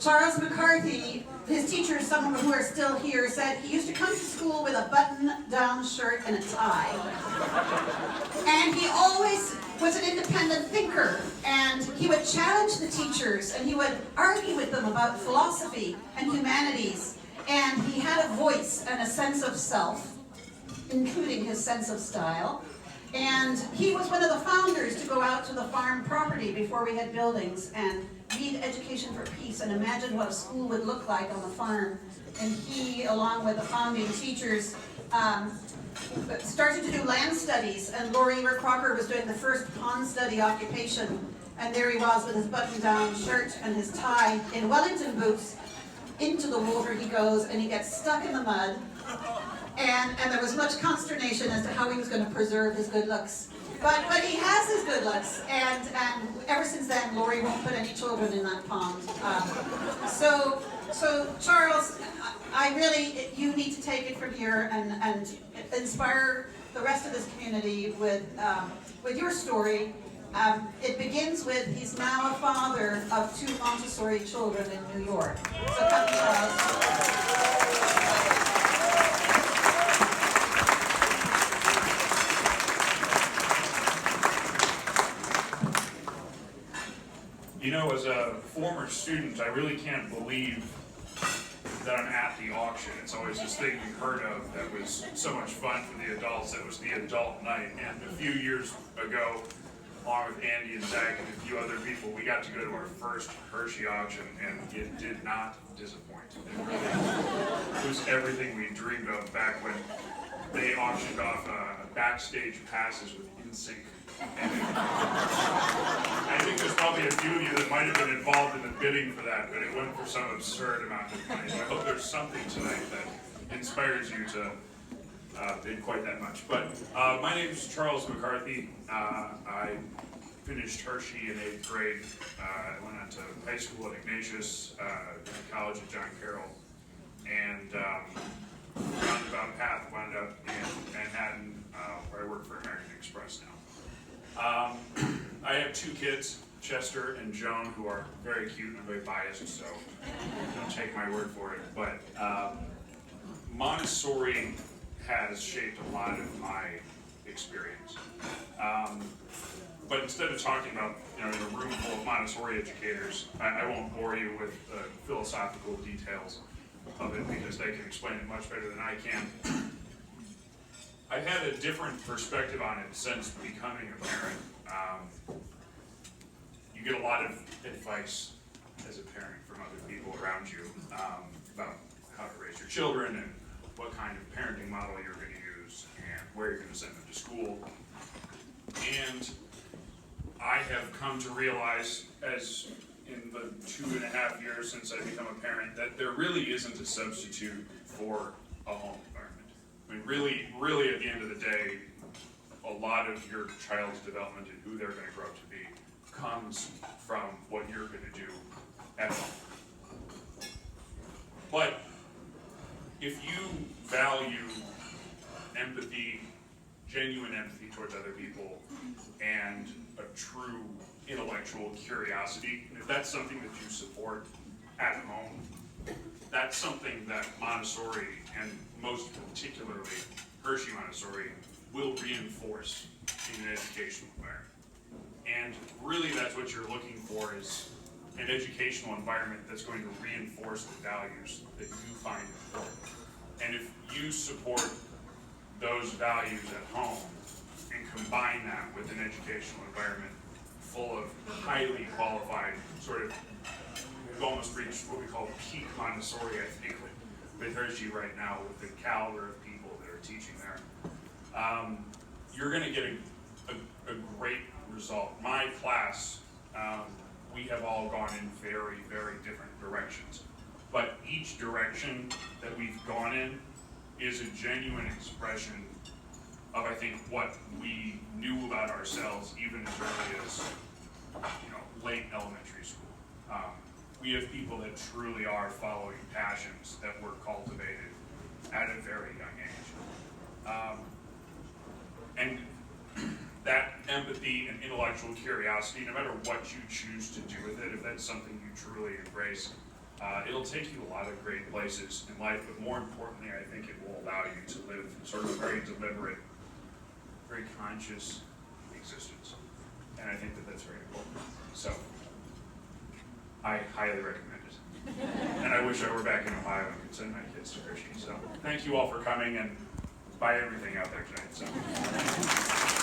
Charles McCarthy, his teachers, some who are still here, said he used to come to school with a button-down shirt and a tie. And he always was an independent thinker, and he would challenge the teachers, and he would argue with them about philosophy and humanities. And he had a voice and a sense of self, including his sense of style. And he was one of the founders to go out to the farm property before we had buildings and read Education for Peace and imagine what a school would look like on the farm. And he, along with the founding teachers, started to do land studies, and Laurie Crocker was doing the first pond study occupation, and there he was with his button-down shirt and his tie in Wellington boots. Into the water he goes, and he gets stuck in the mud. And there was much consternation as to how he was going to preserve his good looks. But he has his good looks, and ever since then, Laurie won't put any children in that pond. So Charles, you need to take it from here and inspire the rest of this community with your story. It begins with he's now a father of 2 Montessori children in New York. So come, Charles. You know, as a former student, I really can't believe that I'm at the auction. It's always this thing we've heard of that was so much fun for the adults. That was the adult night. And a few years ago, along with Andy and Zach and a few other people, we got to go to our first Hershey auction, and it did not disappoint. It was everything we dreamed of back when they auctioned off backstage passes with NSYNC. I think there's probably a few of you that might have been involved in the bidding for that, but it went for some absurd amount of money. So I hope there's something tonight that inspires you to bid quite that much. But my name is Charles McCarthy. I finished Hershey in 8th grade. I went on to high school at Ignatius, college at John Carroll, and roundabout path wound up in Manhattan, where I work for American Express now. I have 2 kids, Chester and Joan, who are very cute, and I'm very biased, so don't take my word for it. But Montessori has shaped a lot of my experience. But instead of talking about, in a room full of Montessori educators, I won't bore you with the philosophical details of it because they can explain it much better than I can. I've had a different perspective on it since becoming a parent. You get a lot of advice as a parent from other people around you about how to raise your children and what kind of parenting model you're going to use and where you're going to send them to school. And I have come to realize, as in the 2.5 years since I've become a parent, that there really isn't a substitute for a home environment. I mean, really at the end of the day, a lot of your child's development and who they're going to grow up to be comes from what you're going to do at home. But if you value empathy, genuine empathy towards other people, and a true intellectual curiosity, and if that's something that you support at home, that's something that Montessori, and most particularly Hershey Montessori, will reinforce in an educational environment. And really that's what you're looking for, is an educational environment that's going to reinforce the values that you find important. And if you support those values at home and combine that with an educational environment full of highly qualified, we've almost reached what we call peak Montessori, I think, with Hershey right now, with the caliber of people that are teaching there. You're going to get a great result. My class, we have all gone in very, very different directions. But each direction that we've gone in is a genuine expression of, I think, what we knew about ourselves even as early as, late elementary school. We have people that truly are following passions that were cultivated at a very young age. And that empathy and intellectual curiosity, no matter what you choose to do with it, if that's something you truly embrace, It'll take you a lot of great places in life, but more importantly, I think it will allow you to live sort of a very deliberate, very conscious existence. And I think that that's very important. So, I highly recommend it. And I wish I were back in Ohio and could send my kids to Hershey. So, thank you all for coming, and buy everything out there tonight. So.